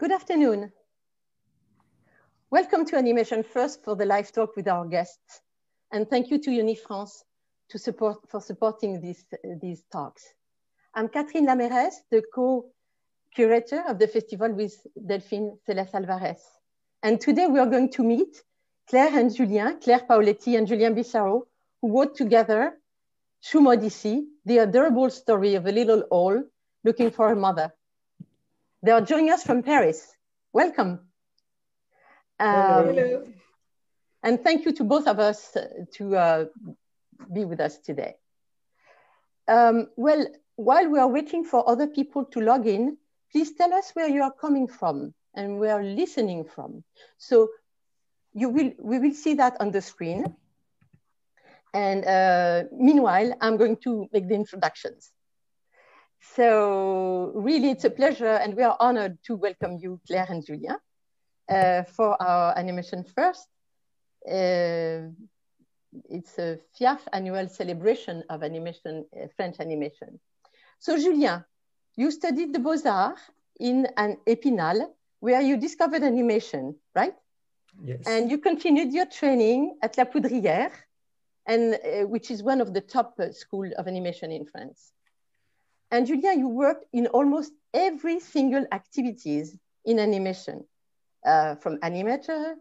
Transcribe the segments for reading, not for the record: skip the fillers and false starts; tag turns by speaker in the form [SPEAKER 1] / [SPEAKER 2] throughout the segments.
[SPEAKER 1] Good afternoon. Welcome to Animation First for the live talk with our guests. And thank you to Unifrance for supporting these talks. I'm Catherine Lamerez, the co-curator of the festival with Delphine Celes Alvarez. And today we are going to meet Claire and Julien, Claire Paoletti and Julien Bissaro, who wrote together Shroom Odyssey, the adorable story of a little owl looking for her mother. They are joining us from Paris. Welcome.
[SPEAKER 2] Hello.
[SPEAKER 1] And thank you to both of us to be with us today. Well, while we are waiting for other people to log in, please tell us where you are coming from and where you're listening from. So we will see that on the screen. And meanwhile, I'm going to make the introductions. So really, it's a pleasure, and we are honored to welcome you, Claire and Julien, for our Animation First. It's a FIAF annual celebration of animation, French animation. So Julien, you studied the Beaux-Arts in an Épinal, where you discovered animation, right?
[SPEAKER 2] Yes.
[SPEAKER 1] And you continued your training at La Poudrière, and which is one of the top schools of animation in France. And Julien, you worked in almost every single activities in animation, from animator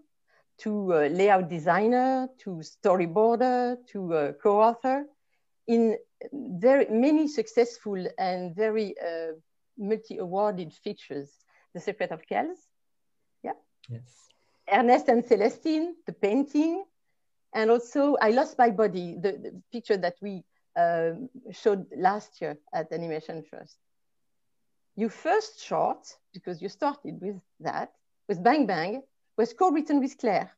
[SPEAKER 1] to layout designer, to storyboarder, to co-author, in very many successful and very multi-awarded features. The Secret of Kells, yeah.
[SPEAKER 2] Yes.
[SPEAKER 1] Ernest and Celestine, the painting, and also I Lost My Body, the picture that we showed last year at Animation First. Your first short, because you started with that, with Bang Bang, was co-written with Claire.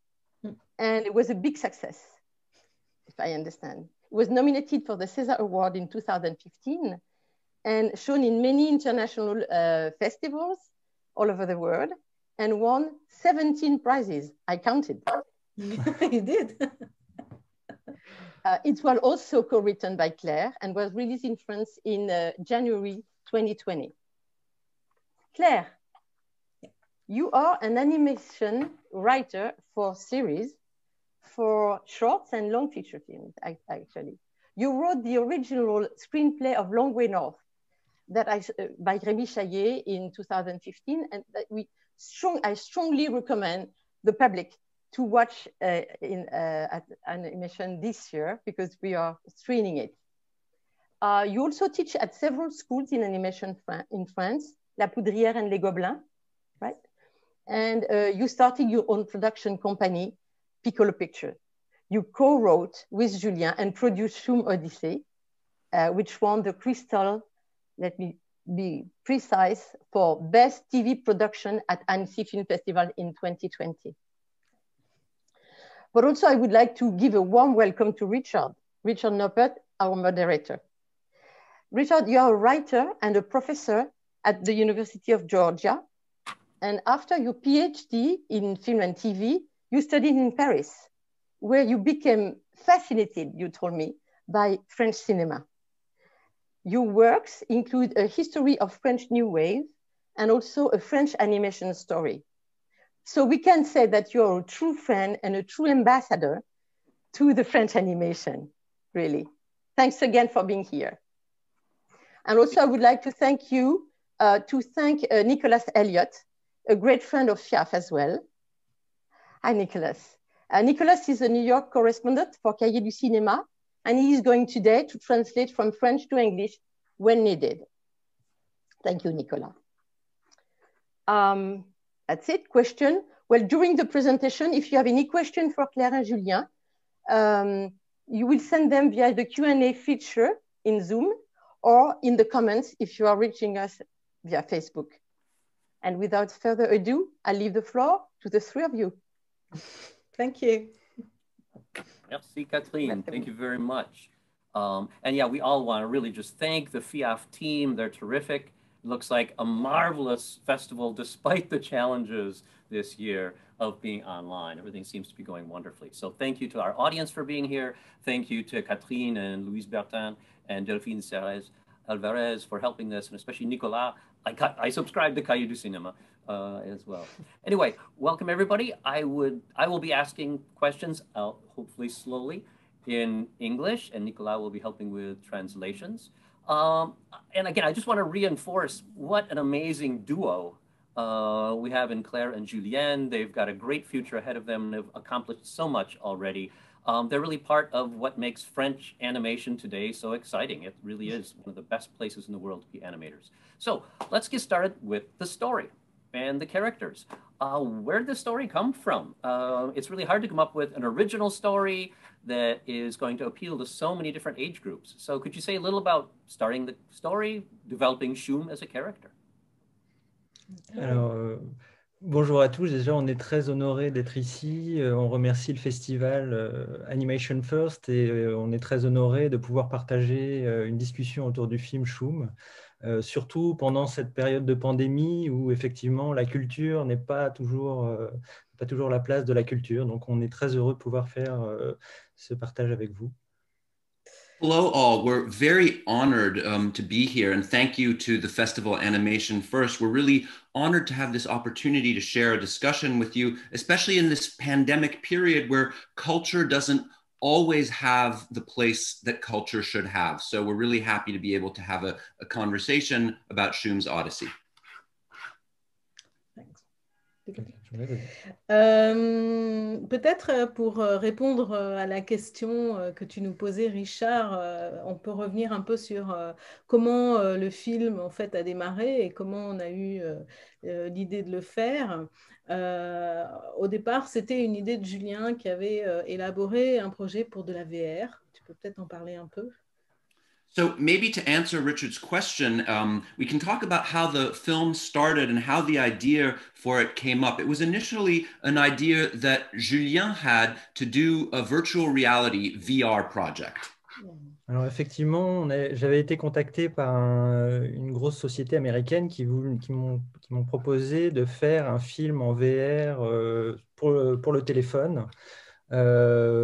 [SPEAKER 1] And it was a big success, if I understand. It was nominated for the César Award in 2015 and shown in many international festivals all over the world and won 17 prizes. I counted.
[SPEAKER 2] You did.
[SPEAKER 1] It was also co-written by Claire and was released in France in January 2020. Claire, you are an animation writer for series, for shorts and long feature films, actually. You wrote the original screenplay of Long Way North by Rémi Chaillet in 2015, and that I strongly recommend the public to watch at Animation this year because we are screening it. You also teach at several schools in animation in France, La Poudrière and Les Gobelins, right? And you started your own production company, Piccolo Picture. You co-wrote with Julien and produced Shroom Odyssey, which won the Crystal, let me be precise, for Best TV Production at Annecy Film Festival in 2020. But also I would like to give a warm welcome to Richard Noppert, our moderator. Richard, you are a writer and a professor at the University of Georgia. And after your PhD in film and TV, you studied in Paris, where you became fascinated, you told me, by French cinema. Your works include a history of French New Wave and also a French animation story. So we can say that you're a true friend and a true ambassador to the French animation, really. Thanks again for being here. And also I would like to thank you, Nicolas Elliott, a great friend of FIAF as well. Hi, Nicolas. Nicolas is a New York correspondent for Cahiers du Cinéma, and he is going today to translate from French to English when needed. Thank you, Nicolas. That's it, question. Well, during the presentation, if you have any question for Claire and Julien, you will send them via the Q&A feature in Zoom or in the comments if you are reaching us via Facebook. And without further ado, I'll leave the floor to the three of you.
[SPEAKER 2] Thank you.
[SPEAKER 3] Merci, Catherine. Thank you very much. And yeah, we all want to really just thank the FIAF team. They're terrific. It looks like a marvelous festival despite the challenges this year of being online. Everything seems to be going wonderfully. So thank you to our audience for being here. Thank you to Catherine and Louise Bertin and Delphine Celes Alvarez for helping this, and especially Nicolas. I subscribe to Cahiers du Cinéma. as well. Anyway, welcome everybody. I will be asking questions, hopefully slowly, in English, and Nicolas will be helping with translations. And again, I just want to reinforce what an amazing duo we have in Claire and Julien. They've got a great future ahead of them. They've accomplished so much already. They're really part of what makes French animation today so exciting. It really is one of the best places in the world to be animators. So let's get started with the story and the characters. Where did the story come from? It's really hard to come up with an original story that is going to appeal to so many different age groups. So could you say a little about starting the story, developing Shum as a character?
[SPEAKER 2] Alors, bonjour à tous. Déjà, on est très honorés d'être ici. On remercie le festival Animation First et on est très honorés de pouvoir partager une discussion autour du film Shum. Surtout pendant cette période de pandémie où effectivement la culture n'est pas toujours la place de la culture. Donc on est très heureux de pouvoir faire ce partage avec vous.
[SPEAKER 4] Hello all, we're very honored to be here, and thank you to the Festival Animation First. We're really honored to have this opportunity to share a discussion with you, especially in this pandemic period where culture doesn't always have the place that culture should have. So we're really happy to be able to have a conversation about Shum's Odyssey.
[SPEAKER 2] Peut-être pour répondre à la question que tu nous posais, Richard, on peut revenir un peu sur comment le film en fait a démarré et comment on a eu l'idée de le faire. Au départ, c'était une idée de Julien qui avait élaboré un projet pour de la VR. Tu peux peut-être en parler un peu?
[SPEAKER 4] So maybe to answer Richard's question, we can talk about how the film started and how the idea for it came up. It was initially an idea that Julien had to do a virtual reality VR project.
[SPEAKER 2] Alors effectivement, j'avais été contacté par une grosse société américaine qui m'ont proposé de faire un film en VR pour le téléphone.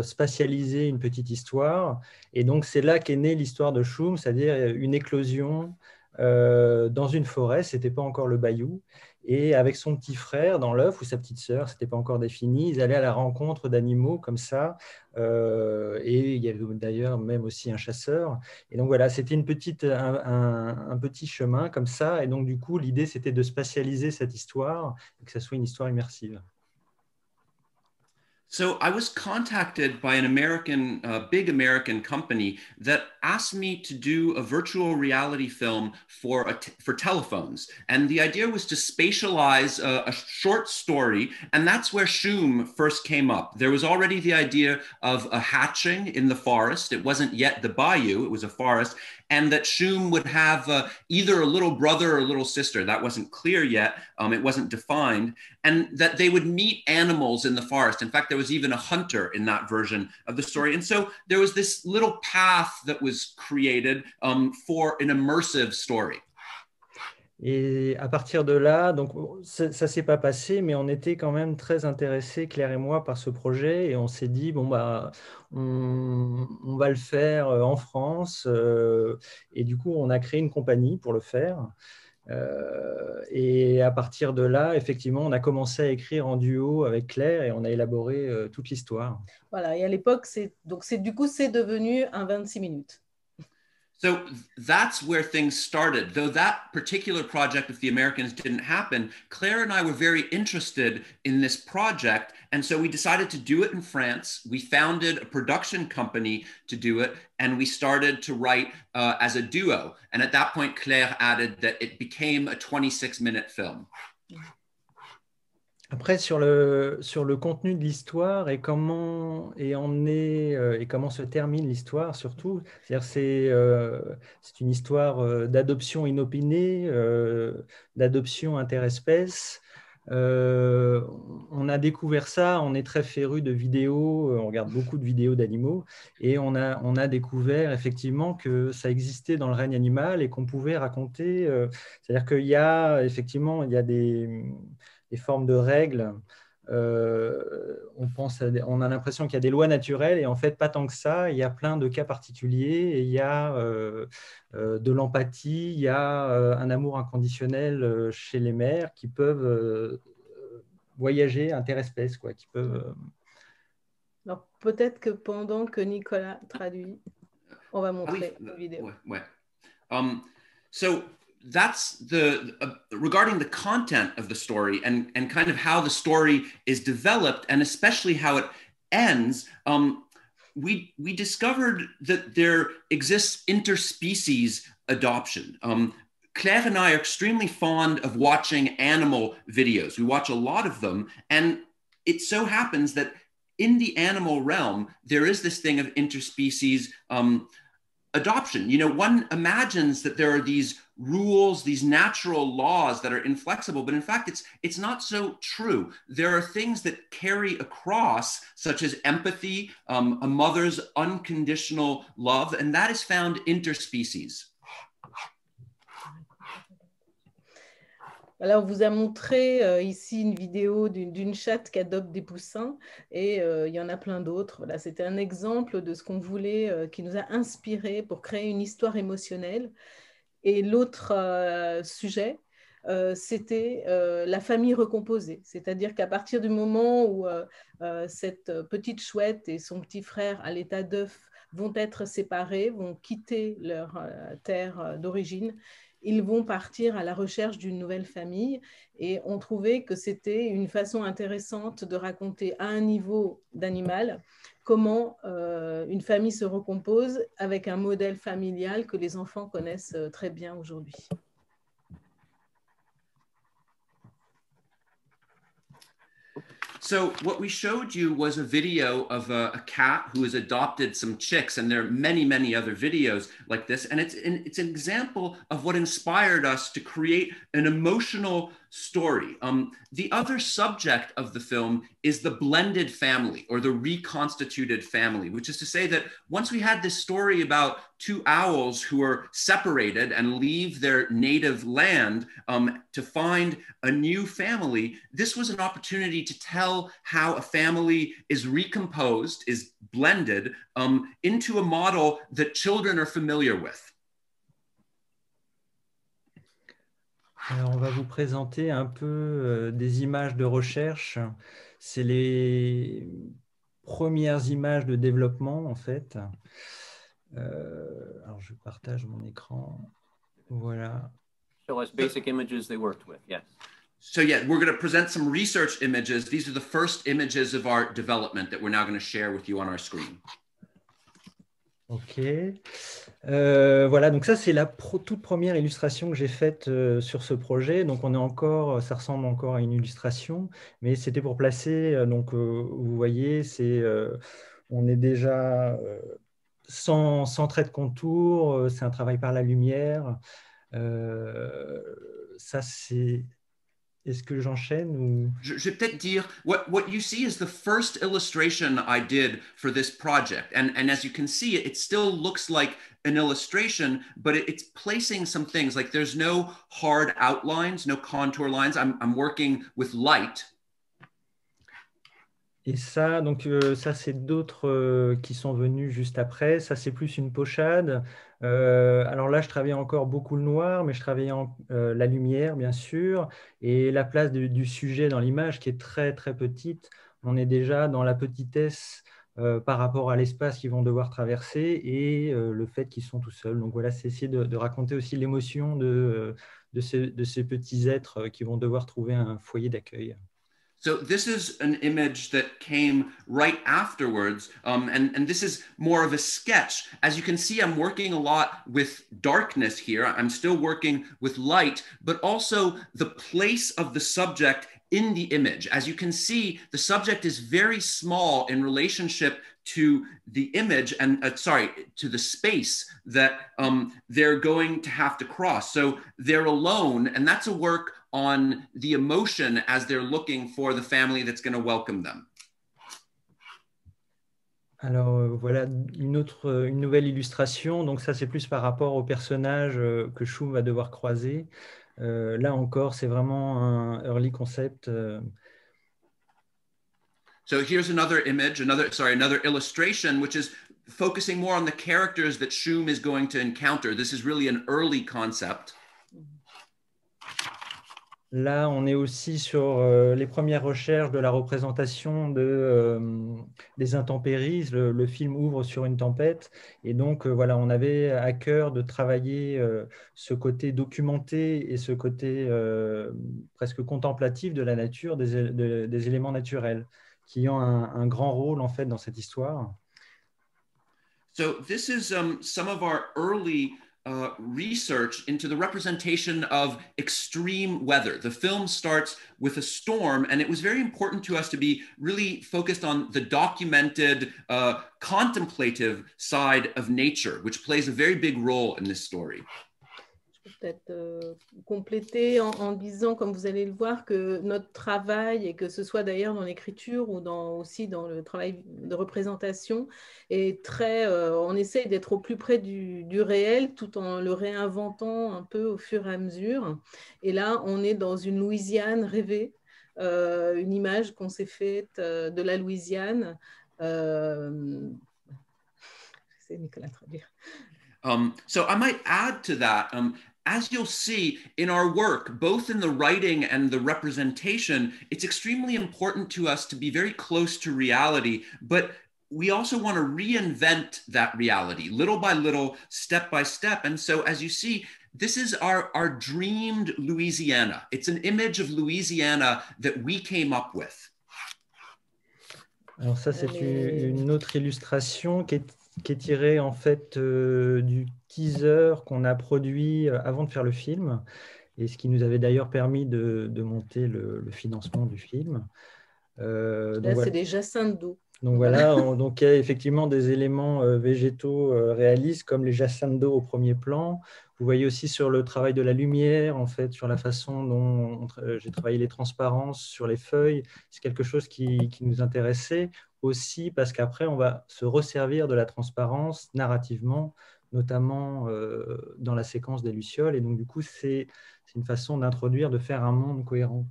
[SPEAKER 2] Spatialiser une petite histoire. Et donc, c'est là qu'est née l'histoire de Shum, c'est-à-dire une éclosion dans une forêt, ce n'était pas encore le bayou. Et avec son petit frère dans l'œuf ou sa petite sœur, ce n'était pas encore défini, ils allaient à la rencontre d'animaux comme ça. Et il y avait d'ailleurs même aussi un chasseur. Et donc voilà, c'était un petit chemin comme ça. Et donc du coup, l'idée, c'était de spatialiser cette histoire et que ça soit une histoire immersive.
[SPEAKER 4] So I was contacted by an big American company that asked me to do a virtual reality film for telephones. And the idea was to spatialize a short story. And that's where Shum first came up. There was already the idea of a hatching in the forest. It wasn't yet the bayou, it was a forest. And that Shum would have either a little brother or a little sister. That wasn't clear yet. It wasn't defined. And that they would meet animals in the forest. In fact, there was even a hunter in that version of the story. And so there was this little path that was created for an immersive story.
[SPEAKER 2] Et à partir de là, donc ça ne s'est pas passé, mais on était quand même très intéressés, Claire et moi, par ce projet. Et on s'est dit, bon, bah, on va le faire en France. Et du coup, on a créé une compagnie pour le faire. Et à partir de là, effectivement, on a commencé à écrire en duo avec Claire et on a élaboré toute l'histoire. Voilà, et à l'époque, c'est devenu un 26 minutes.
[SPEAKER 4] So that's where things started. Though that particular project with the Americans didn't happen, Claire and I were very interested in this project. And so we decided to do it in France. We founded a production company to do it. And we started to write as a duo. And at that point, Claire added that it became a 26-minute film.
[SPEAKER 2] Après, sur le contenu de l'histoire et comment se termine l'histoire, surtout, c'est une histoire d'adoption inopinée, d'adoption interespèce. On a découvert ça, on est très férus de vidéos, on regarde beaucoup de vidéos d'animaux et on a découvert effectivement que ça existait dans le règne animal et qu'on pouvait raconter, c'est-à-dire qu'il y a effectivement des formes de règles on a l'impression qu'il y a des lois naturelles et en fait pas tant que ça. Il y a plein de cas particuliers et il y a de l'empathie, il y a un amour inconditionnel chez les mères qui peuvent voyager interespèces, quoi, qui peuvent.
[SPEAKER 5] Alors peut-être que pendant que Nicolas traduit, on va montrer une vidéo.
[SPEAKER 4] Ouais. So that's regarding the content of the story and kind of how the story is developed and especially how it ends. We discovered that there exists interspecies adoption. Claire and I are extremely fond of watching animal videos. We watch a lot of them, and it so happens that in the animal realm, there is this thing of interspecies adoption. You know, one imagines that there are these rules, these natural laws that are inflexible, but in fact, it's not so true. There are things that carry across, such as empathy, a mother's unconditional love, and that is found interspecies.
[SPEAKER 5] Alors, on vous a montré ici une vidéo d'une chatte qui adopte des poussins et il y en a plein d'autres. Voilà, c'était un exemple de ce qu'on voulait, qui nous a inspiré pour créer une histoire émotionnelle. Et l'autre sujet, c'était la famille recomposée. C'est-à-dire qu'à partir du moment où cette petite chouette et son petit frère à l'état d'œuf vont être séparés, vont quitter leur terre d'origine, ils vont partir à la recherche d'une nouvelle famille et on trouvait que c'était une façon intéressante de raconter à un niveau d'animal comment une famille se recompose avec un modèle familial que les enfants connaissent très bien aujourd'hui.
[SPEAKER 4] So what we showed you was a video of a cat who has adopted some chicks, and there are many, many other videos like this. And it's an example of what inspired us to create an emotional story. The other subject of the film is the blended family or the reconstituted family, which is to say that once we had this story about two owls who are separated and leave their native land to find a new family, this was an opportunity to tell how a family is recomposed, is blended into a model that children are familiar with.
[SPEAKER 2] Alors, on va vous présenter un peu des images de recherche. C'est les premières images de développement, en fait. Alors, je partage mon écran. Voilà.
[SPEAKER 3] Show us basic images they worked with, yes.
[SPEAKER 4] So yeah, we're going to present some research images. These are the first images of our development that we're now going to share with you on our screen.
[SPEAKER 2] Ok. Voilà, donc ça c'est la toute première illustration que j'ai faite sur ce projet. Donc on est encore, ça ressemble encore à une illustration, mais c'était pour placer. Donc vous voyez, on est déjà sans trait de contour. C'est un travail par la lumière. Ça c'est. Est-ce que j'enchaîne ou...
[SPEAKER 4] Je vais peut-être dire, what you see is the first illustration I did for this project. And as you can see, it still looks like an illustration, but it's placing some things. Like there's no hard outlines, no contour lines. I'm working with light.
[SPEAKER 2] Et ça, donc ça c'est d'autres qui sont venus juste après. Ça c'est plus une pochade. Alors là, je travaillais encore beaucoup le noir, mais je travaillais la lumière, bien sûr, et la place du sujet dans l'image qui est très très petite. On est déjà dans la petitesse par rapport à l'espace qu'ils vont devoir traverser et le fait qu'ils sont tout seuls. Donc voilà, c'est essayer de raconter aussi l'émotion de ces petits êtres qui vont devoir trouver un foyer d'accueil.
[SPEAKER 4] So this is an image that came right afterwards, and this is more of a sketch. As you can see, I'm working a lot with darkness here. I'm still working with light, but also the place of the subject in the image. As you can see, the subject is very small in relationship to the image and, to the space that they're going to have to cross. So they're alone, and that's a work on the emotion as they're looking for the family that's going to welcome them.
[SPEAKER 2] Alors voilà une nouvelle illustration. Donc ça c'est plus par rapport au personnage que Shum va devoir croiser. Là encore c'est vraiment un early concept.
[SPEAKER 4] So here's another image, another illustration, which is focusing more on the characters that Shum is going to encounter. This is really an early concept.
[SPEAKER 2] Là, on est aussi sur les premières recherches de la représentation des intempéries. Le film ouvre sur une tempête. Et donc, voilà, on avait à cœur de travailler ce côté documenté et ce côté presque contemplatif de la nature, des éléments naturels, qui ont un grand rôle, en fait, dans cette histoire.
[SPEAKER 4] So this is some of our early research into the representation of extreme weather. The film starts with a storm, and it was very important to us to be really focused on the documented, contemplative side of nature, which plays a very big role in this story.
[SPEAKER 5] Peut-être compléter en disant, comme vous allez le voir, que notre travail, et que ce soit d'ailleurs dans l'écriture ou aussi dans le travail de représentation, est très, on essaye d'être au plus près du réel tout en le réinventant un peu au fur et à mesure. Et là, on est dans une Louisiane rêvée, une image qu'on s'est faite de la Louisiane. C'est Nicolas traduire.
[SPEAKER 4] So I might add to that, as you'll see in our work, both in the writing and the representation, it's extremely important to us to be very close to reality, but we also want to reinvent that reality little by little, step by step. And so as you see, this is our dreamed Louisiana. It's an image of Louisiana that we came up with.
[SPEAKER 2] Alors ça, c'est une autre illustration qui est tirée en fait du teaser qu'on a produit avant de faire le film, et ce qui nous avait d'ailleurs permis de monter le financement du film.
[SPEAKER 5] Là, c'est des jacinthes d'eau.
[SPEAKER 2] Donc voilà, donc il y a effectivement des éléments végétaux réalistes comme les jacinthes d'eau au premier plan. Vous voyez aussi sur le travail de la lumière, en fait, sur la façon dont j'ai travaillé les transparences sur les feuilles. C'est quelque chose qui nous intéressait aussi parce qu'après, on va se resservir de la transparence narrativement, notamment dans la séquence des Lucioles. Et donc, du coup, c'est une façon d'introduire, de faire un monde cohérent.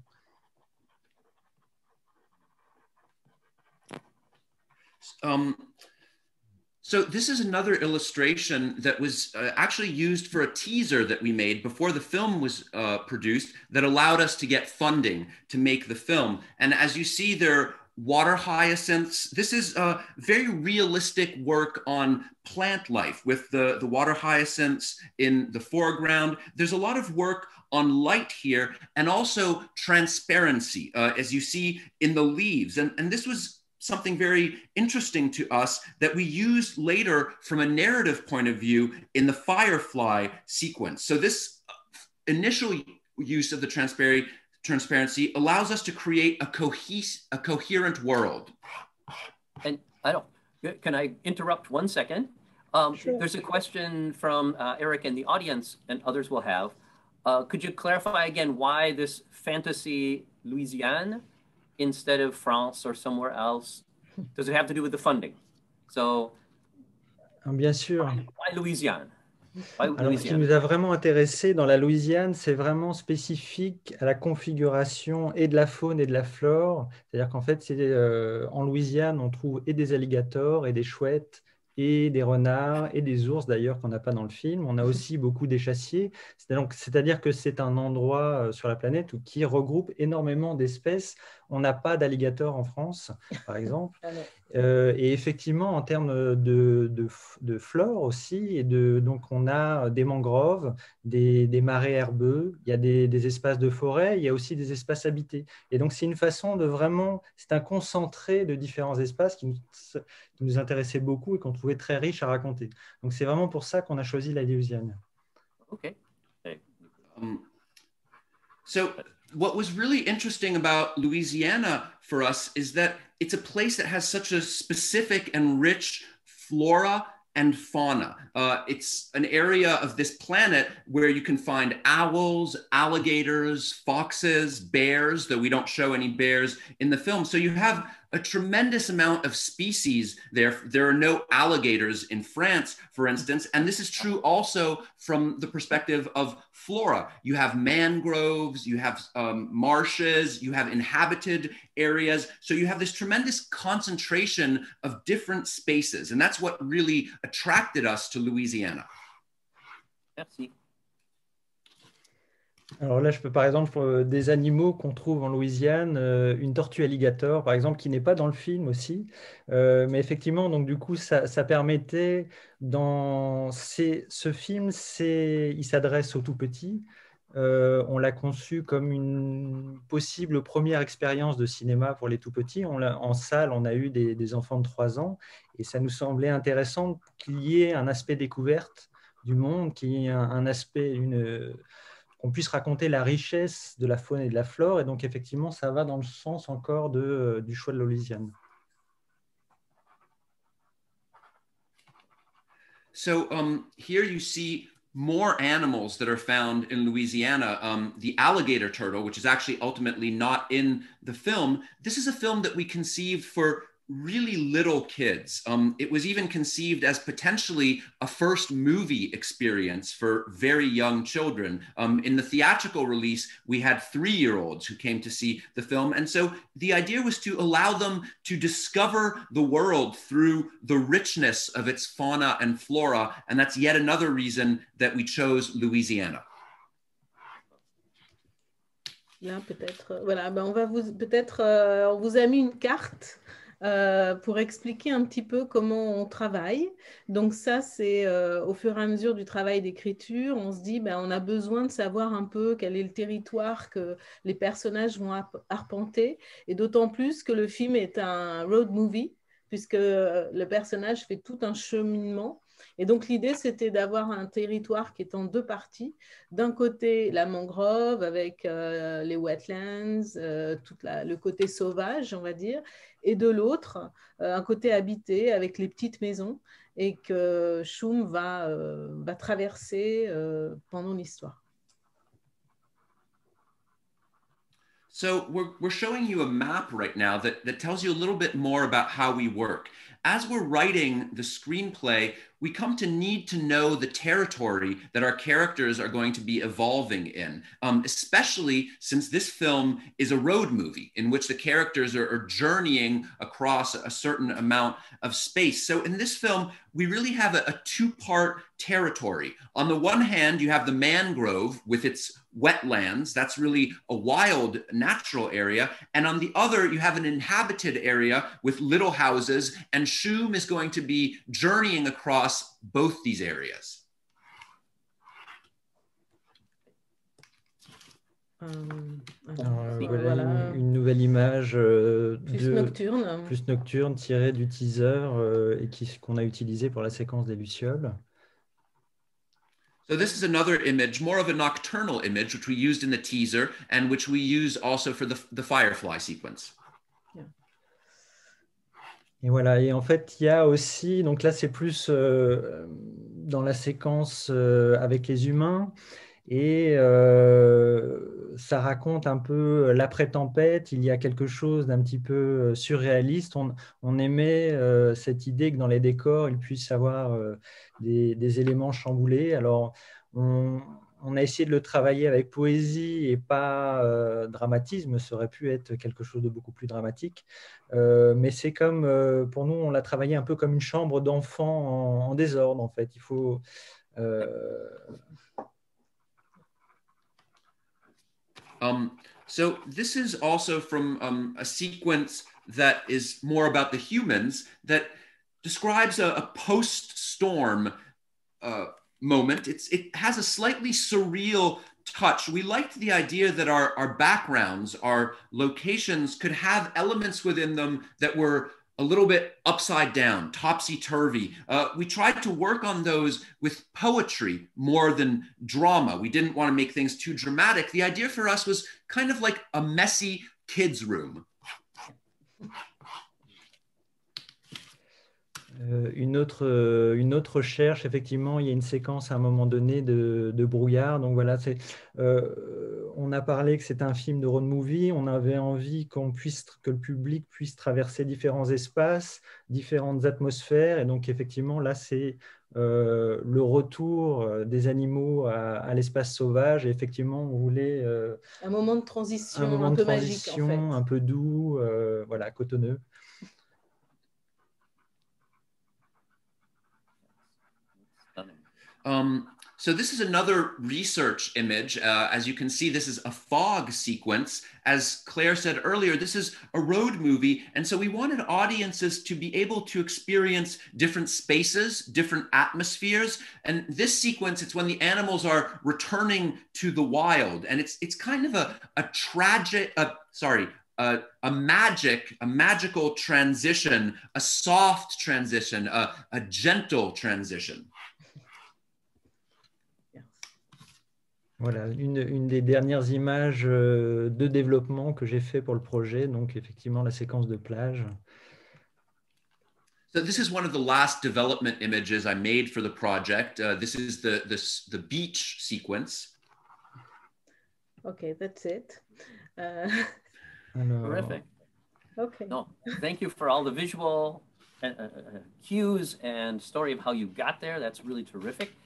[SPEAKER 4] So this is another illustration that was actually used for a teaser that we made before the film was produced that allowed us to get funding to make the film. And as you see, there are water hyacinths. This is a very realistic work on plant life with the water hyacinths in the foreground. There's a lot of work on light here and also transparency, as you see in the leaves. And this was something very interesting to us that we used later from a narrative point of view in the Firefly sequence. So this initial use of the transparency allows us to create a coherent world.
[SPEAKER 3] And can I interrupt 1 second? Sure. There's a question from Eric in the audience, and others will have. Could you clarify again why this fantasy Louisiane instead of France or somewhere else? Does it have to do with the funding? So,
[SPEAKER 2] bien sûr.
[SPEAKER 3] Why Louisiane?
[SPEAKER 2] Alors, ce qui nous a vraiment intéressé dans la Louisiane, c'est vraiment spécifique à la configuration et de la faune et de la flore. C'est-à-dire qu'en fait, en Louisiane, on trouve et des alligators et des chouettes et des renards et des ours d'ailleurs qu'on n'a pas dans le film. On a aussi beaucoup d'échassiers. C'est-à-dire que c'est un endroit sur la planète qui regroupe énormément d'espèces. On n'a pas d'alligators en France, par exemple. Et effectivement, en termes de flore aussi, donc on a des mangroves, des marais herbeux, il y a des espaces de forêt, il y a aussi des espaces habités. Et donc, c'est une façon de vraiment, c'est un concentré de différents espaces qui nous intéressait beaucoup et qu'on trouvait très riche à raconter. Donc, c'est vraiment pour ça qu'on a choisi la Louisiane.
[SPEAKER 3] OK.
[SPEAKER 4] So what was really interesting about Louisiana for us is that it's a place that has such a specific and rich flora and fauna. It's an area of this planet where you can find owls, alligators, foxes, bears, though we don't show any bears in the film. So you have a tremendous amount of species there. There are no alligators in France, for instance, and this is true also from the perspective of flora. You have mangroves, you have marshes, you have inhabited areas. So you have this tremendous concentration of different spaces, and that's what really attracted us to Louisiana.
[SPEAKER 3] Merci.
[SPEAKER 2] Alors là, je peux par exemple des animaux qu'on trouve en Louisiane, une tortue alligator par exemple, qui n'est pas dans le film aussi, mais effectivement, donc du coup, ça permettait ce film, il s'adresse aux tout petits. On l'a conçu comme une possible première expérience de cinéma pour les tout petits. En salle, on a eu des enfants de 3 ans, et ça nous semblait intéressant qu'il y ait un aspect découverte du monde, qu'il y ait un aspect, qu'on puisse raconter la richesse de la faune et de la flore. Et donc, effectivement, ça va dans le sens encore du choix de la Louisiane.
[SPEAKER 4] So here you see more animals that are found in Louisiana. The alligator turtle, which is actually ultimately not in the film. This is a film that we conceived for really little kids. It was even conceived as potentially a first movie experience for very young children. In the theatrical release, we had 3-year-olds who came to see the film. And so the idea was to allow them to discover the world through the richness of its fauna and flora. And that's yet another reason that we chose Louisiana.
[SPEAKER 5] Là, peut-être, voilà, ben on va on vous a mis une carte pour expliquer un petit peu comment on travaille. Donc ça, c'est au fur et à mesure du travail d'écriture, on se dit, ben, on a besoin de savoir un peu quel est le territoire que les personnages vont arpenter, et d'autant plus que le film est un road movie, puisque le personnage fait tout un cheminement. Et donc, l'idée, c'était d'avoir un territoire qui est en 2 parties. D'un côté, la mangrove avec les wetlands, le côté sauvage, on va dire, et de l'autre, un côté habité avec les petites maisons, et que Shum va traverser pendant l'histoire.
[SPEAKER 4] So we're showing you a map right now that tells you a little bit more about how we work. As we're writing the screenplay, we come to need to know the territory that our characters are going to be evolving in, especially since this film is a road movie in which the characters are journeying across a certain amount of space. So in this film, we really have a 2-part territory. On the one hand, you have the mangrove with its wetlands. That's really a wild natural area. And on the other, you have an inhabited area with little houses, and Shum is going to be journeying across both these areas.
[SPEAKER 2] Voilà une nouvelle image plus nocturne tirée du teaser et qu'on a utilisé pour la séquence des lucioles.
[SPEAKER 4] So this is another image, more of a nocturnal image, which we used in the teaser and which we use also for the firefly sequence.
[SPEAKER 2] Et voilà, et en fait, il y a aussi, donc là c'est plus dans la séquence avec les humains, et ça raconte un peu l'après-tempête. Il y a quelque chose d'un petit peu surréaliste. On aimait cette idée que dans les décors, il puisse y avoir des éléments chamboulés. Alors, on a essayé de le travailler avec poésie et pas dramatisme. Ça aurait pu être quelque chose de beaucoup plus dramatique. Mais c'est comme, pour nous, on l'a travaillé un peu comme une chambre d'enfant en désordre, en fait. Il faut...
[SPEAKER 4] So this is also from a sequence that is more about the humans, that describes a post-storm moment. It has a slightly surreal touch. We liked the idea that our backgrounds, our locations could have elements within them that were a little bit upside down, topsy-turvy. We tried to work on those with poetry more than drama. We didn't want to make things too dramatic. The idea for us was kind of like a messy kid's room.
[SPEAKER 2] Une autre recherche, effectivement, il y a une séquence à un moment donné de brouillard. Donc voilà, on a parlé que c'était un film de road movie. On avait envie que le public puisse traverser différents espaces, différentes atmosphères. Et donc effectivement, là, c'est le retour des animaux à l'espace sauvage. Et effectivement, on voulait
[SPEAKER 5] un moment de
[SPEAKER 2] un
[SPEAKER 5] transition
[SPEAKER 2] moment
[SPEAKER 5] un
[SPEAKER 2] de
[SPEAKER 5] peu magique, en fait.
[SPEAKER 2] transition, un peu doux, voilà, cotonneux.
[SPEAKER 4] So this is another research image. As you can see, this is a fog sequence. As Claire said earlier, this is a road movie. And so we wanted audiences to be able to experience different spaces, different atmospheres. And this sequence, it's when the animals are returning to the wild. And it's kind of a tragic, a magical transition, a soft transition, a gentle transition.
[SPEAKER 2] Voilà, une des dernières images de développement que j'ai fait pour le projet, donc effectivement la séquence de plage.
[SPEAKER 4] So this is one of the last development images I made for the project. This is the beach sequence.
[SPEAKER 5] Okay, that's it.
[SPEAKER 3] Terrific.
[SPEAKER 5] Okay.
[SPEAKER 3] No, thank you for all the visual cues and story of how you got there. That's really terrific.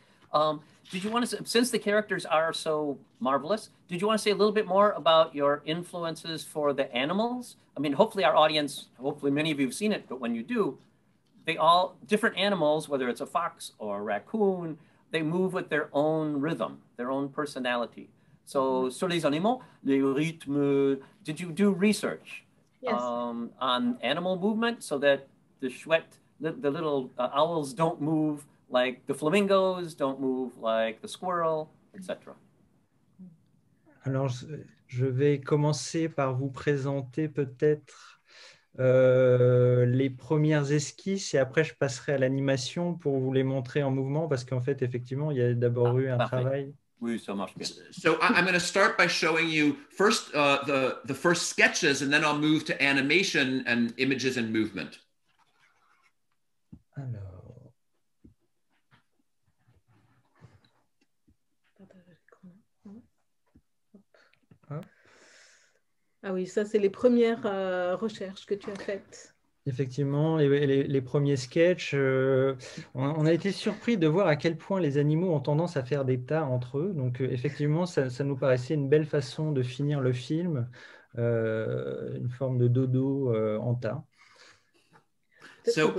[SPEAKER 3] Did you want to, since the characters are so marvelous, did you want to say a little bit more about your influences for the animals? I mean, hopefully our audience, hopefully many of you have seen it, but when you do, they all, different animals, whether it's a fox or a raccoon, they move with their own rhythm, their own personality. So, sur les animaux, les rythmes, did you do research on animal movement so that the chouette, the little owls don't move like the flamingos, don't move like the squirrel, etc.
[SPEAKER 2] Alors, je vais commencer par vous présenter peut-être les premières esquisses et après je passerai à l'animation pour vous les montrer en mouvement parce qu'en fait, effectivement, il y a d'abord eu un travail.
[SPEAKER 3] Oui, ça marche bien.
[SPEAKER 4] So I'm going to start by showing you first the first sketches and then I'll move to animation and images and movement.
[SPEAKER 2] Alors.
[SPEAKER 5] Ah oui, ça, c'est les premières recherches que tu as faites.
[SPEAKER 2] Effectivement, les premiers sketchs, on a été surpris de voir à quel point les animaux ont tendance à faire des tas entre eux. Donc, effectivement, ça nous paraissait une belle façon de finir le film, une forme de dodo en tas.
[SPEAKER 4] So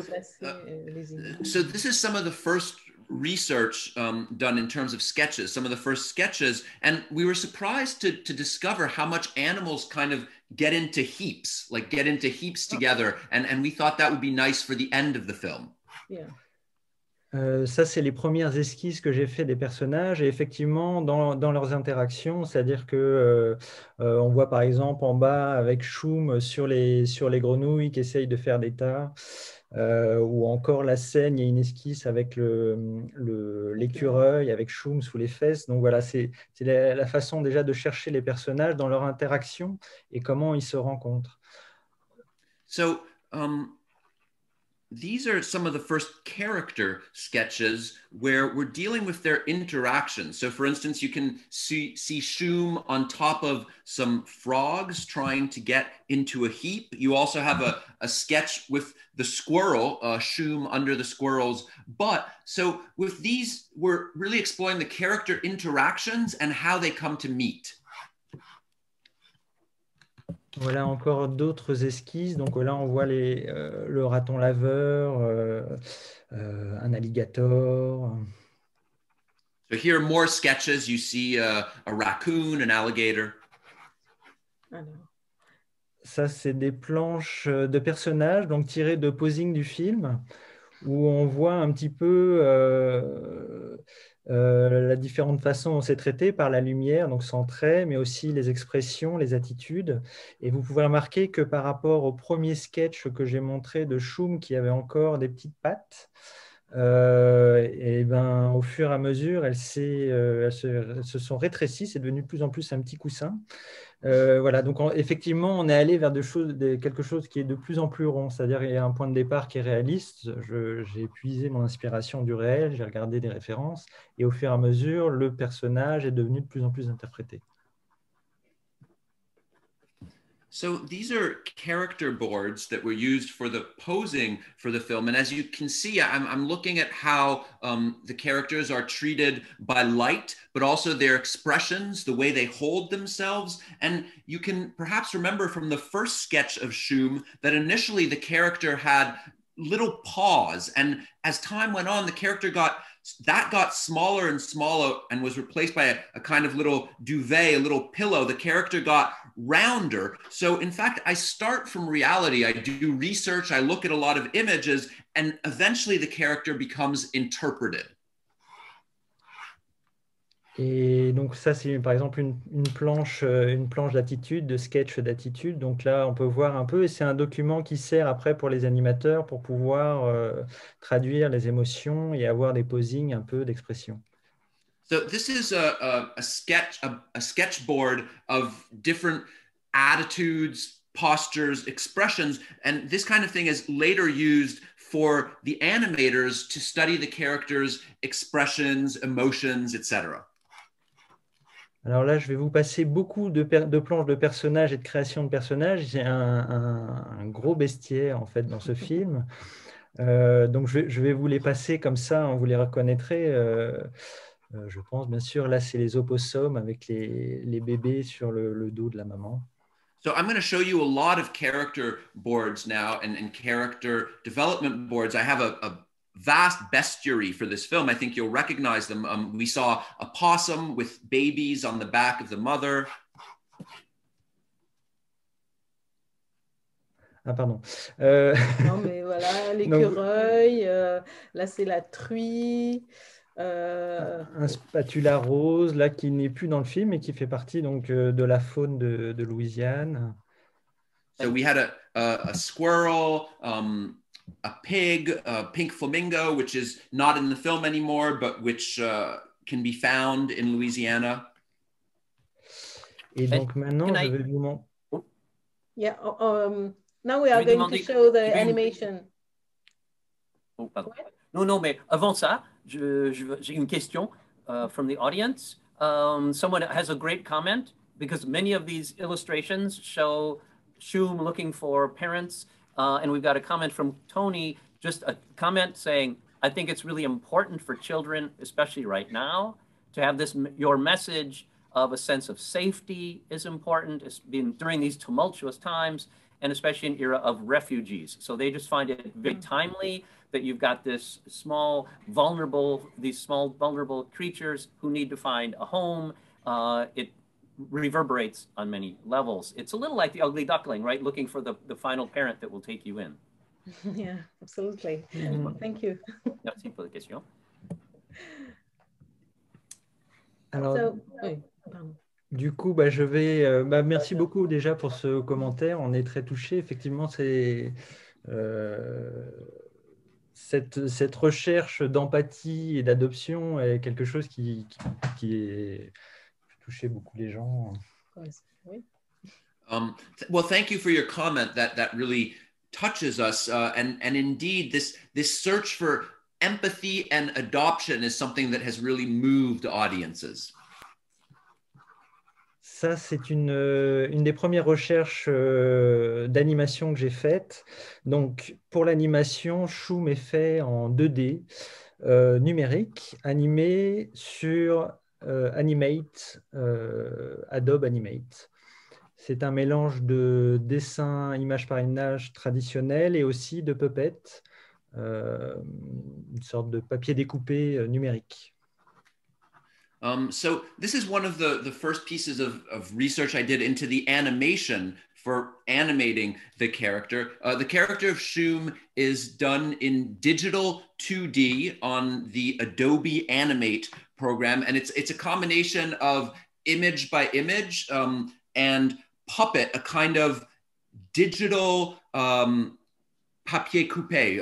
[SPEAKER 4] this is some of the first research done in terms of sketches, some of the first sketches, and we were surprised to discover how much animals kind of get into heaps together, and we thought that would be nice for the end of the film.
[SPEAKER 5] Yeah.
[SPEAKER 2] Ça, c'est les premières esquisses que j'ai fait des personnages et effectivement dans leurs interactions, c'est-à-dire que on voit par exemple en bas avec Choum sur les grenouilles qui essayent de faire des tas, ou encore la scène, il y a une esquisse avec l'écureuil avec Choum sous les fesses. Donc voilà, c'est la façon déjà de chercher les personnages dans leur interaction et comment ils se rencontrent.
[SPEAKER 4] So, these are some of the first character sketches where we're dealing with their interactions. So for instance, you can see Choum on top of some frogs trying to get into a heap. You also have a sketch with the squirrel, Choum under the squirrel's butt. So with these, we're really exploring the character interactions and how they come to meet.
[SPEAKER 2] Voilà encore d'autres esquisses. Donc là, on voit le raton laveur, un alligator.
[SPEAKER 4] So here are more sketches. You see a raccoon, an alligator.
[SPEAKER 2] Ça, c'est des planches de personnages donc tirées de posing du film où on voit un petit peu la différente façon dont c'est traité par la lumière, donc sans trait, mais aussi les expressions, les attitudes. Et vous pouvez remarquer que par rapport au premier sketch que j'ai montré de Choum qui avait encore des petites pattes, Et ben, au fur et à mesure, elles se sont rétrécies, c'est devenu de plus en plus un petit coussin. Voilà, donc effectivement, on est allé vers quelque chose qui est de plus en plus rond, c'est-à-dire il y a un point de départ qui est réaliste. J'ai puisé mon inspiration du réel, j'ai regardé des références, et au fur et à mesure, le personnage est devenu de plus en plus interprété.
[SPEAKER 4] So these are character boards that were used for the posing for the film. And as you can see, I'm looking at how the characters are treated by light, but also their expressions, the way they hold themselves. And you can perhaps remember from the first sketch of Shum that initially the character had little paws. And as time went on, the character got smaller and smaller and was replaced by a kind of little duvet, a little pillow. The character got rounder. So in fact, I start from reality. I do research, I look at a lot of images, and eventually the character becomes interpreted.
[SPEAKER 2] Et donc ça, c'est par exemple une planche d'attitude, de sketch d'attitude. Donc là, on peut voir un peu, et c'est un document qui sert après pour les animateurs pour pouvoir traduire les émotions et avoir des posings un peu d'expression.
[SPEAKER 4] So this is a sketchboard of different attitudes, postures, expressions, and this kind of thing is later used for the animators to study the characters' expressions, emotions, etc.
[SPEAKER 2] Alors là, je vais vous passer beaucoup de planches de personnages et de création de personnages. J'ai un gros bestiaire en fait dans ce film. Donc je vais vous les passer comme ça, vous les reconnaîtrez. Je pense bien sûr, là c'est les opossums avec les bébés sur le dos de la maman.
[SPEAKER 4] So I'm going to show you a lot of character boards now and character development boards. I have a vast bestiary for this film. I think you'll recognize them. We saw a possum with babies on the back of the mother.
[SPEAKER 2] Ah, pardon.
[SPEAKER 5] Non, mais voilà, l'écureuil, là c'est la truie.
[SPEAKER 2] Un spatula rose, là, qui n'est plus dans le film et qui fait partie donc, de la faune de Louisiane.
[SPEAKER 4] So we had a squirrel, a pig, a pink flamingo, which is not in the film anymore, but which can be found in Louisiana.
[SPEAKER 2] Et donc maintenant, je vais vous montrer.
[SPEAKER 5] Yeah, now we are going to show the animation.
[SPEAKER 3] Oh, pardon. Non, mais avant ça, j'ai une question from the audience. Someone has a great comment because many of these illustrations show Shum looking for parents. And we've got a comment from Tony, just a comment saying, I think it's really important for children, especially right now, to have this, your message of a sense of safety is important. It's been during these tumultuous times, and especially in era of refugees. So they just find it very timely that you've got these small vulnerable creatures who need to find a home. It reverberates on many levels. It's a little like the ugly duckling, right? Looking for the final parent that will take you in.
[SPEAKER 5] Yeah, absolutely. Thank you.
[SPEAKER 3] Merci pour la question.
[SPEAKER 2] Alors, du coup, je vais... merci beaucoup déjà pour ce commentaire. On est très touchés. Effectivement, c'est cette recherche d'empathie et d'adoption est quelque chose qui est touché beaucoup les gens.
[SPEAKER 5] Oui.
[SPEAKER 4] Well, thank you for your comment. That really touches us. And indeed, this search for empathy and adoption is something that has really moved audiences.
[SPEAKER 2] Ça, c'est une des premières recherches d'animation que j'ai faites. Donc, pour l'animation, Shum est fait en 2D numérique, animé sur Animate, Adobe Animate. C'est un mélange de dessin image par image traditionnel et aussi de puppet, une sorte de papier découpé numérique.
[SPEAKER 4] So this is one of the first pieces of research I did into the animation for animating the character. The character of Shum is done in digital 2D on the Adobe Animate program, and it's a combination of image by image and puppet, a kind of digital papier coupé,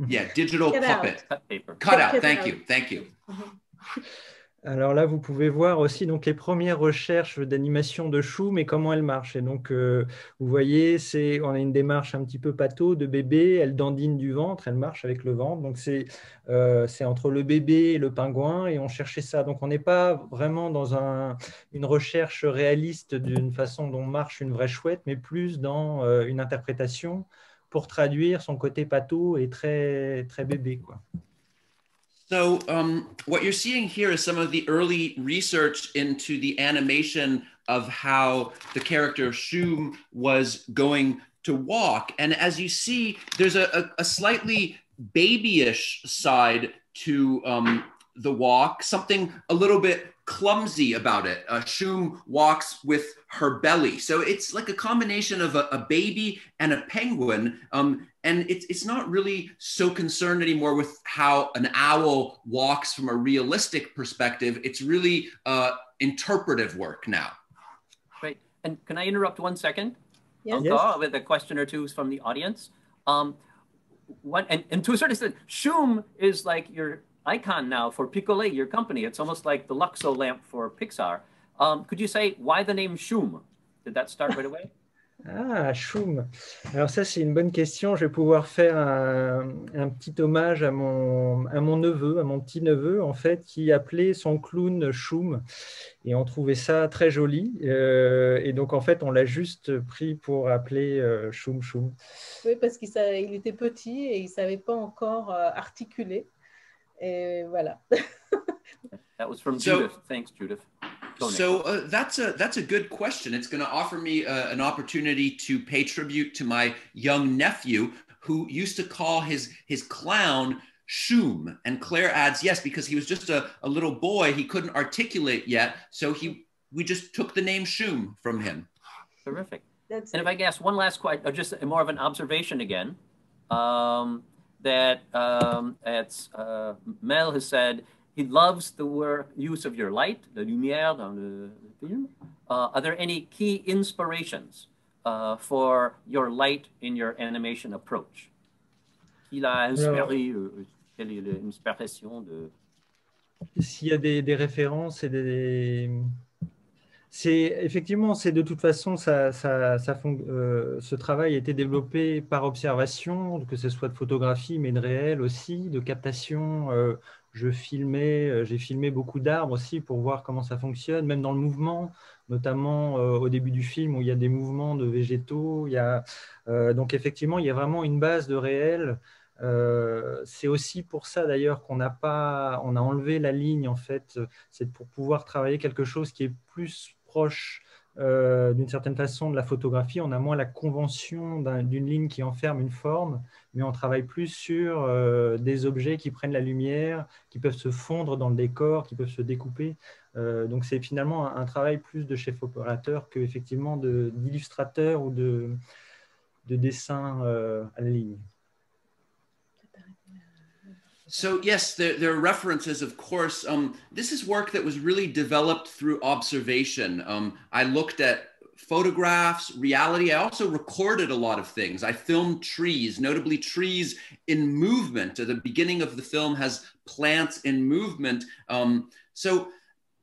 [SPEAKER 4] Yeah, digital
[SPEAKER 5] Cut out.
[SPEAKER 4] puppet.
[SPEAKER 3] Cut paper.
[SPEAKER 4] Cut out.
[SPEAKER 5] Cut
[SPEAKER 4] Thank
[SPEAKER 5] out.
[SPEAKER 4] you. Thank you.
[SPEAKER 2] Alors là, vous pouvez voir aussi donc, les premières recherches d'animation de Choum et comment elle marche. Et donc, vous voyez, on a une démarche un petit peu pâteau de bébé, elle dandine du ventre, elle marche avec le ventre. Donc, c'est entre le bébé et le pingouin et on cherchait ça. Donc, on n'est pas vraiment dans une recherche réaliste d'une façon dont marche une vraie chouette, mais plus dans une interprétation pour traduire son côté pâteau et très, très bébé, quoi.
[SPEAKER 4] So what you're seeing here is some of the early research into the animation of how the character Shum was going to walk. And as you see, there's a slightly babyish side to the walk, something a little bit clumsy about it. Shum walks with her belly. So it's like a combination of a baby and a penguin. And it's not really so concerned anymore with how an owl walks from a realistic perspective. It's really interpretive work now.
[SPEAKER 3] Great. And can I interrupt 1 second?
[SPEAKER 5] Yes.
[SPEAKER 2] Yes.
[SPEAKER 3] With a question or two from the audience. And to a certain extent, Shum is like your icon now for Picolet, your company. It's almost like the Luxo lamp for Pixar. Could you say why the name Shum? Did that start right away?
[SPEAKER 2] Ah, Choum. Alors ça, c'est une bonne question. Je vais pouvoir faire un petit hommage à mon neveu, à mon petit-neveu, en fait, qui appelait son clown Choum. Et on trouvait ça très joli. Et donc, en fait, on l'a juste pris pour appeler Choum Choum.
[SPEAKER 5] Oui, parce qu'il était petit et il ne savait pas encore articuler. Et voilà.
[SPEAKER 3] That was from Judith. Thanks, Judith.
[SPEAKER 4] So that's a good question. It's going to offer me an opportunity to pay tribute to my young nephew who used to call his clown Shum. And Claire adds, yes, because he was just a little boy, he couldn't articulate yet. So we just took the name Shum from him.
[SPEAKER 3] Terrific.
[SPEAKER 5] That's
[SPEAKER 3] and if I can ask one last question, or just more of an observation again, that Mel has said, he loves the use of your light, the lumière dans le film. Are there any key inspirations for your light in your animation approach? Qui l'a inspiré? Quelle est l'inspiration de...
[SPEAKER 2] S'il y a des références et effectivement, c'est de toute façon, ce travail a été développé par observation, que ce soit de photographie, mais de réel aussi, de captation. J'ai filmé beaucoup d'arbres aussi pour voir comment ça fonctionne, même dans le mouvement, notamment au début du film où il y a des mouvements de végétaux. Donc effectivement, il y a vraiment une base de réel. C'est aussi pour ça d'ailleurs on a enlevé la ligne en fait. C'est pour pouvoir travailler quelque chose qui est plus proche d'une certaine façon de la photographie. On a moins la convention d'une ligne qui enferme une forme, mais on travaille plus sur des objets qui prennent la lumière, qui peuvent se fondre dans le décor, qui peuvent se découper. Donc c'est finalement un travail plus de chef opérateur qu'effectivement d'illustrateur ou de dessin à la ligne.
[SPEAKER 4] So yes, there are references, of course. This is work that was really developed through observation. I looked at photographs, reality. I also recorded a lot of things. I filmed trees, notably trees in movement. The beginning of the film has plants in movement. So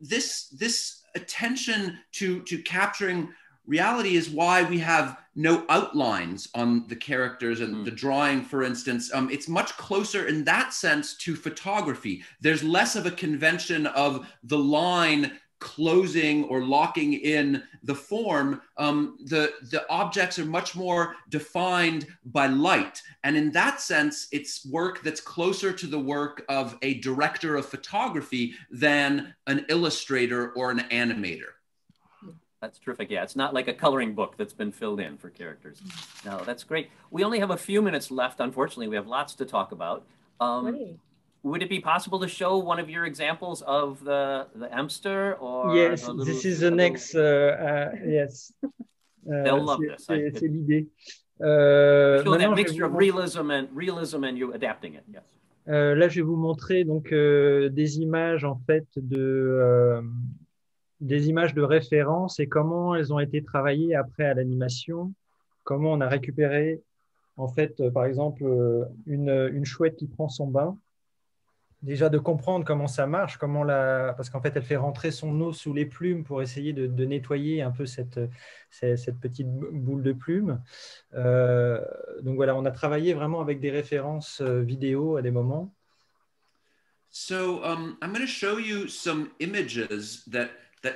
[SPEAKER 4] this attention to capturing reality is why we have no outlines on the characters and the drawing, for instance. It's much closer in that sense to photography. There's less of a convention of the line closing or locking in the form. The objects are much more defined by light. And in that sense, it's work that's closer to the work of a director of photography than an illustrator or an animator.
[SPEAKER 3] That's terrific. Yeah, it's not like a coloring book that's been filled in for characters. No, that's great. We only have a few minutes left. Unfortunately, we have lots to talk about. Would it be possible to show one of your examples of the hamster? Or
[SPEAKER 2] yes, this is the next. Yes.
[SPEAKER 3] They'll love this.
[SPEAKER 2] C'est l'idée.
[SPEAKER 3] Show that mixture of realism and you adapting it. Yes.
[SPEAKER 2] Là, je vais vous montrer donc des images en fait des images de référence et comment elles ont été travaillées après à l'animation, comment on a récupéré En fait, par exemple, une chouette qui prend son bain, déjà de comprendre comment ça marche, parce qu'en fait, elle fait rentrer son eau sous les plumes pour essayer de nettoyer un peu cette petite boule de plume. Donc voilà, on a travaillé vraiment avec des références vidéo à des moments.
[SPEAKER 4] So I'm going to show you some images that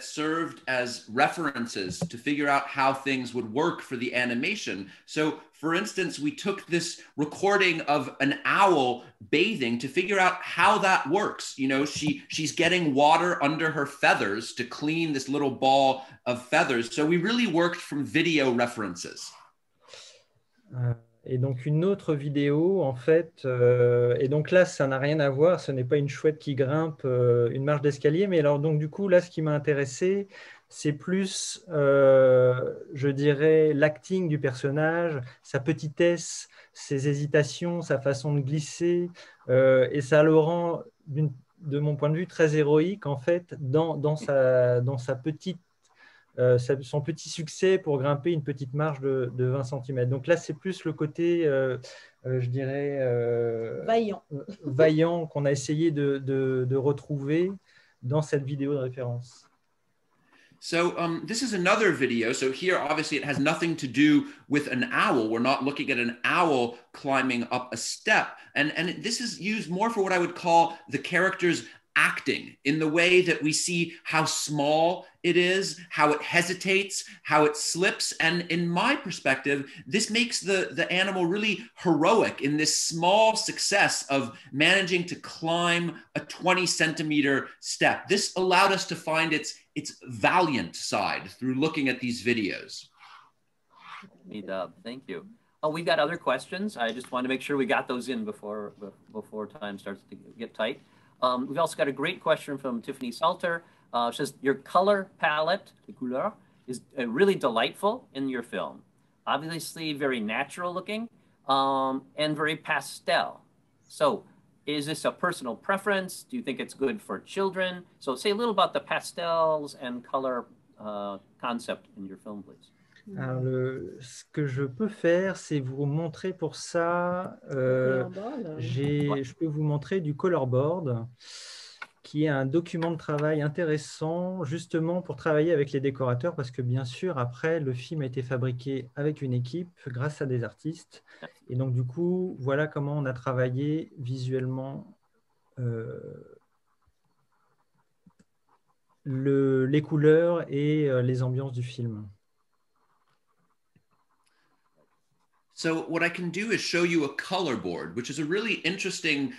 [SPEAKER 4] served as references to figure out how things would work for the animation. So for instance, we took this recording of an owl bathing to figure out how that works. You know, she's getting water under her feathers to clean this little ball of feathers. So we really worked from video references.
[SPEAKER 2] Et donc une autre vidéo, en fait, et donc là, ça n'a rien à voir, ce n'est pas une chouette qui grimpe une marche d'escalier, mais alors donc du coup, là, ce qui m'a intéressé, c'est plus, je dirais, l'acting du personnage, sa petitesse, ses hésitations, sa façon de glisser, et ça le rend, de mon point de vue, très héroïque, en fait, dans sa petite son petit succès pour grimper une petite marche de 20 cm. Donc là, c'est plus le côté, je dirais, vaillant qu'on a essayé de retrouver dans cette vidéo de référence.
[SPEAKER 4] So this is another video. So here, obviously, it has nothing to do with an owl. We're not looking at an owl climbing up a step. And this is used more for what I would call the character's acting, in the way that we see how small it is, how it hesitates, how it slips. And in my perspective, this makes the animal really heroic in this small success of managing to climb a 20-centimeter step. This allowed us to find its valiant side through looking at these videos.
[SPEAKER 3] Thank you. Oh, we've got other questions. I just want to make sure we got those in before time starts to get tight. We've also got a great question from Tiffany Salter. She says, your color palette, the couleur, is really delightful in your film. Obviously very natural looking and very pastel. So is this a personal preference? Do you think it's good for children? So say a little about the pastels and color concept in your film, please.
[SPEAKER 2] Alors, ce que je peux faire, c'est vous montrer pour ça, je peux vous montrer du colorboard, qui est un document de travail intéressant, justement pour travailler avec les décorateurs, parce que bien sûr, après, le film a été fabriqué avec une équipe, grâce à des artistes. Et donc, du coup, voilà comment on a travaillé visuellement les couleurs et les ambiances du film.
[SPEAKER 4] So what I can do is show you a color board, which is a really interesting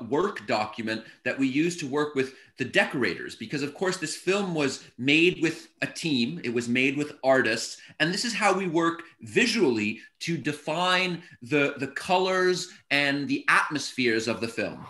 [SPEAKER 4] work document that we use to work with the decorators, because of course this film was made with a team, it was made with artists, and this is how we work visually to define the colors and the atmospheres of the film.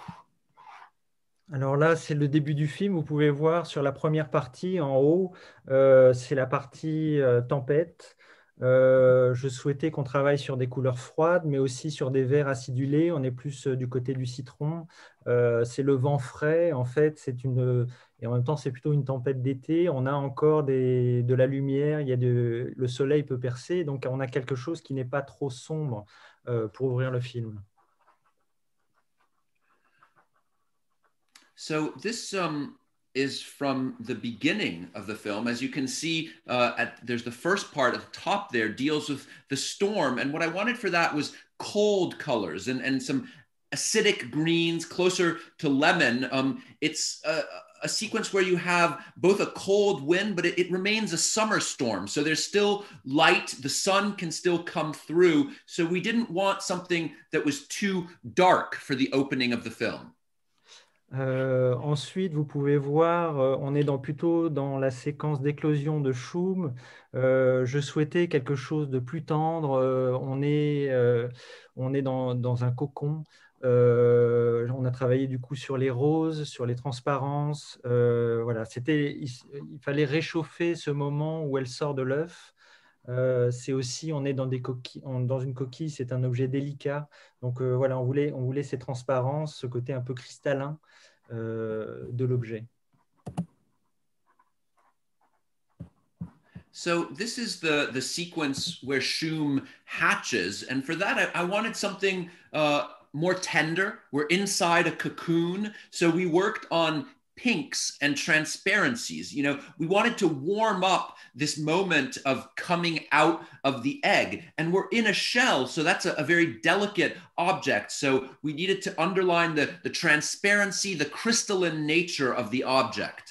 [SPEAKER 2] Alors là, c'est le début du film. Vous pouvez voir sur la première partie, en haut, c'est la partie tempête. Je souhaitais qu'on travaille sur des couleurs froides, mais aussi sur des verts acidulés. On est plus du côté du citron. C'est le vent frais. En fait, et en même temps, c'est plutôt une tempête d'été. On a encore de la lumière. Le soleil peut percer. Donc, on a quelque chose qui n'est pas trop sombre pour ouvrir le film.
[SPEAKER 4] So this is from the beginning of the film. As you can see, there's the first part at the top there deals with the storm. And what I wanted for that was cold colors and some acidic greens closer to lemon. It's a sequence where you have both a cold wind, but it remains a summer storm. So there's still light, the sun can still come through. So we didn't want something that was too dark for the opening of the film.
[SPEAKER 2] Ensuite, vous pouvez voir, on est plutôt dans la séquence d'éclosion de Shum. Je souhaitais quelque chose de plus tendre. On est dans un cocon. On a travaillé du coup sur les roses, sur les transparences. Voilà, il fallait réchauffer ce moment où elle sort de l'œuf. C'est aussi, on est dans des coquilles, dans une coquille, c'est un objet délicat. Donc voilà, on voulait ces transparences, ce côté un peu cristallin de l'objet.
[SPEAKER 4] So this is the sequence where Shum hatches. And for that, I wanted something more tender. We're inside a cocoon. So we worked on pinks and transparencies. You know, we wanted to warm up this moment of coming out of the egg. And we're in a shell, so that's a very delicate object. So we needed to underline the transparency, the crystalline nature of the object.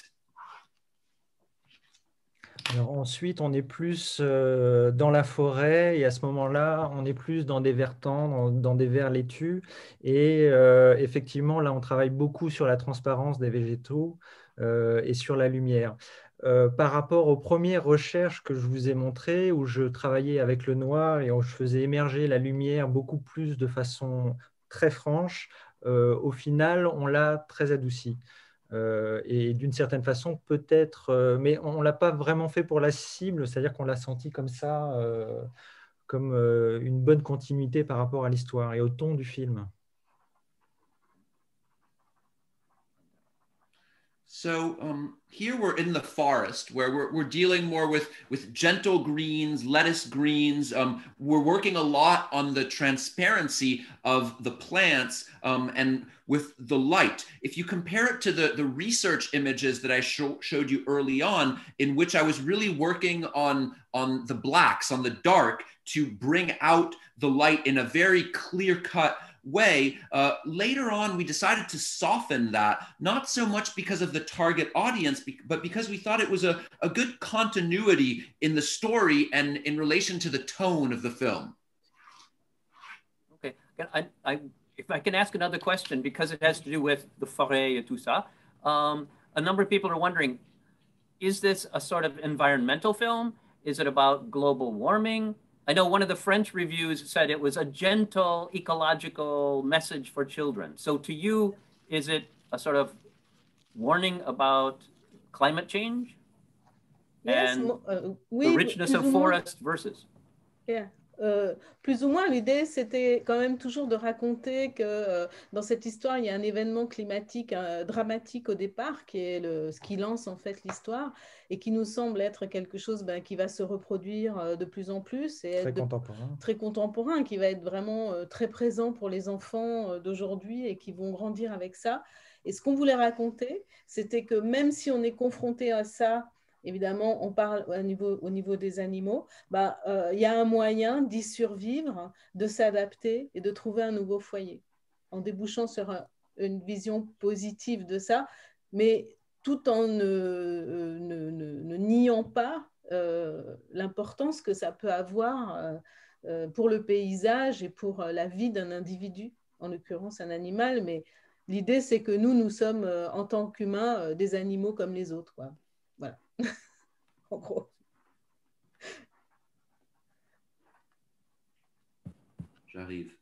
[SPEAKER 2] Alors ensuite, on est plus dans la forêt et à ce moment-là, on est plus dans des vers tendres, dans des vers laitus. Et effectivement, là, on travaille beaucoup sur la transparence des végétaux et sur la lumière. Par rapport aux premières recherches que je vous ai montrées, où je travaillais avec le noir et où je faisais émerger la lumière beaucoup plus de façon très franche, au final, on l'a très adouci. Et d'une certaine façon, peut-être, mais on ne l'a pas vraiment fait pour la cible, c'est-à-dire qu'on l'a senti comme ça, comme une bonne continuité par rapport à l'histoire et au ton du film.
[SPEAKER 4] So here we're in the forest where we're dealing more with gentle greens, lettuce greens. We're working a lot on the transparency of the plants and with the light. If you compare it to the research images that I showed you early on, in which I was really working on the blacks, on the dark, to bring out the light in a very clear-cut way. Later on, we decided to soften that, not so much because of the target audience, but because we thought it was a good continuity in the story and in relation to the tone of the film.
[SPEAKER 3] Okay, if I can ask another question, because it has to do with the forêt et tout ça, a number of people are wondering, is this a sort of environmental film? Is it about global warming? I know one of the French reviews said it was a gentle ecological message for children. So to you, is it a sort of warning about climate change?
[SPEAKER 5] Yes,
[SPEAKER 3] and
[SPEAKER 5] oui,
[SPEAKER 3] the richness of forest versus?
[SPEAKER 5] Yeah. Plus ou moins, l'idée, c'était quand même toujours de raconter que dans cette histoire, il y a un événement climatique dramatique au départ, qui est ce qui lance en fait l'histoire, et qui nous semble être quelque chose qui va se reproduire de plus en plus, et très contemporain, qui va être vraiment très présent pour les enfants d'aujourd'hui et qui vont grandir avec ça. Et ce qu'on voulait raconter, c'était que même si on est confronté à ça, évidemment, on parle au niveau des animaux, y a un moyen d'y survivre, de s'adapter et de trouver un nouveau foyer, en débouchant sur une vision positive de ça, mais tout en ne niant pas l'importance que ça peut avoir pour le paysage et pour la vie d'un individu, en l'occurrence un animal, mais l'idée c'est que nous sommes en tant qu'humains des animaux comme les autres, quoi. Voilà. En gros.
[SPEAKER 4] J'arrive.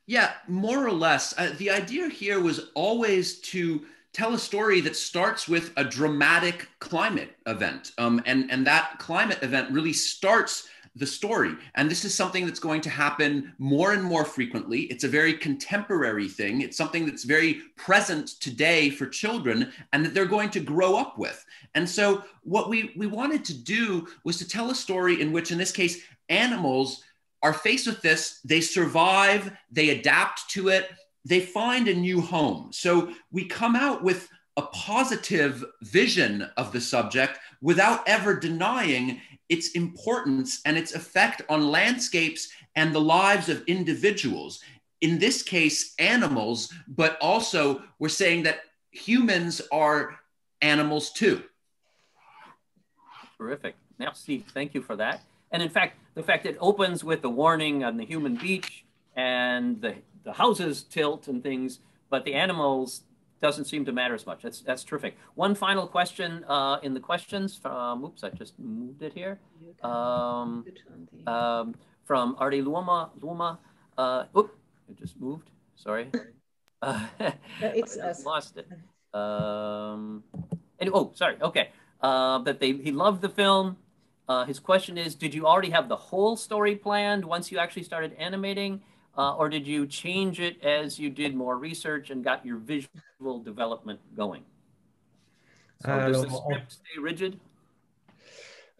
[SPEAKER 4] Yeah, more or less. The idea here was always to tell a story that starts with a dramatic climate event. And that climate event really starts the story. And this is something that's going to happen more and more frequently. It's a very contemporary thing. It's something that's very present today for children and that they're going to grow up with. And so what we wanted to do was to tell a story in which, in this case, animals are faced with this, they survive, they adapt to it, they find a new home. So we come out with a positive vision of the subject without ever denying its importance and its effect on landscapes and the lives of individuals. In this case, animals, but also we're saying that humans are animals too.
[SPEAKER 3] Terrific. Merci. Thank you for that. And in fact, the fact it opens with the warning on the human beach and the houses tilt and things, but the animals doesn't seem to matter as much. That's terrific. One final question in the questions from, oops, I just moved it here. From Artie Luoma. Oop, it just moved, sorry.
[SPEAKER 5] It's us.
[SPEAKER 3] Lost it. Oh, sorry, okay. That he loved the film. His question is, did you already have the whole story planned once you actually started animating? Or did you change it as you did more research and got your visual development going? So does the script stay rigid?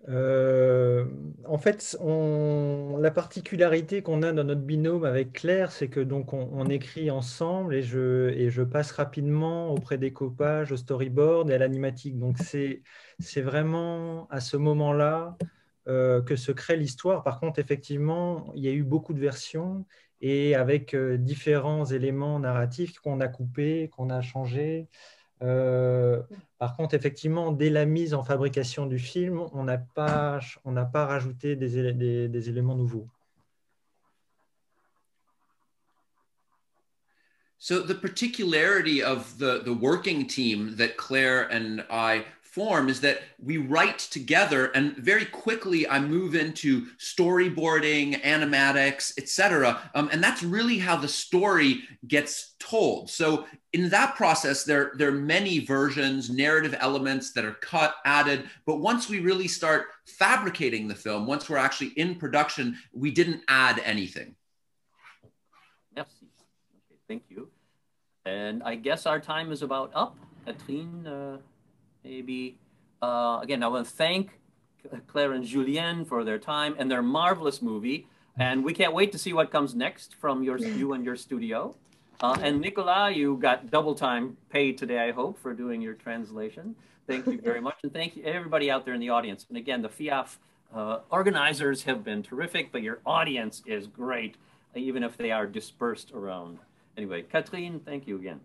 [SPEAKER 2] En fait, la particularité qu'on a dans notre binôme avec Claire, c'est que donc on écrit ensemble et je passe rapidement au prédécoupage, au storyboard et à l'animatique. Donc c'est vraiment à ce moment-là que se crée l'histoire. Par contre, effectivement, il y a eu beaucoup de versions et avec différents éléments narratifs qu'on a coupés, qu'on a changés. Par contre, effectivement, dès la mise en fabrication du film, on n'a pas rajouté des éléments nouveaux.
[SPEAKER 4] So the particularity of the working team that Claire and I form is that we write together, and very quickly I move into storyboarding, animatics, etc. And that's really how the story gets told. So in that process, there are many versions, narrative elements that are cut, added. But once we really start fabricating the film, once we're actually in production, we didn't add anything.
[SPEAKER 3] Merci. Okay, thank you. And I guess our time is about up. Catherine, maybe, again, I want to thank Claire and Julien for their time and their marvelous movie. And we can't wait to see what comes next from you and your studio. And Nicolas, you got double time paid today, I hope, for doing your translation. Thank you very much. And thank you everybody out there in the audience. And again, the FIAF organizers have been terrific, but your audience is great, even if they are dispersed around. Anyway, Catherine, thank you again.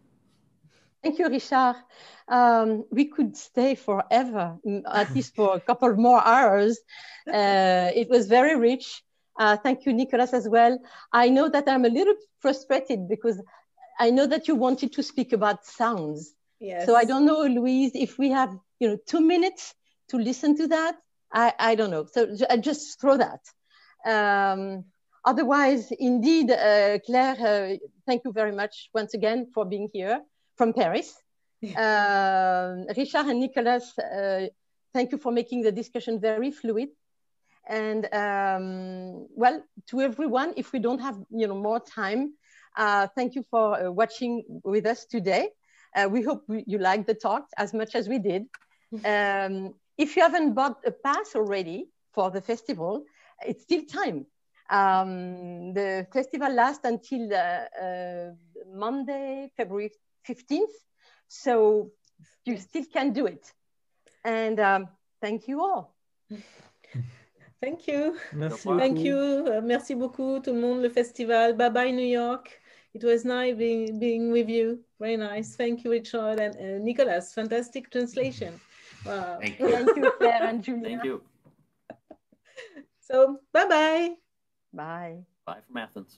[SPEAKER 1] Thank you, Richard. We could stay forever, at least for a couple more hours. It was very rich. Thank you, Nicolas, as well. I know that I'm a little frustrated because I know that you wanted to speak about sounds.
[SPEAKER 5] Yes.
[SPEAKER 1] So I don't know, Louise, if we have 2 minutes to listen to that. I don't know. So I just throw that. Otherwise, indeed, Claire, thank you very much once again for being here from Paris. Richard and Nicolas, thank you for making the discussion very fluid. And well, to everyone, if we don't have more time, thank you for watching with us today. We hope you liked the talk as much as we did. If you haven't bought a pass already for the festival, it's still time. The festival lasts until Monday, February 15th. So you still can do it. And thank you all.
[SPEAKER 5] Thank you.
[SPEAKER 2] Merci
[SPEAKER 5] Thank
[SPEAKER 2] beaucoup.
[SPEAKER 5] you. Merci beaucoup tout le monde, le festival. Bye bye New York. It was nice being with you. Very nice. Thank you, Richard and Nicolas. Fantastic translation. Wow.
[SPEAKER 4] Thank you.
[SPEAKER 1] Thank you, Claire and Julia.
[SPEAKER 3] Thank you.
[SPEAKER 5] So bye bye.
[SPEAKER 1] Bye.
[SPEAKER 3] Bye from Athens.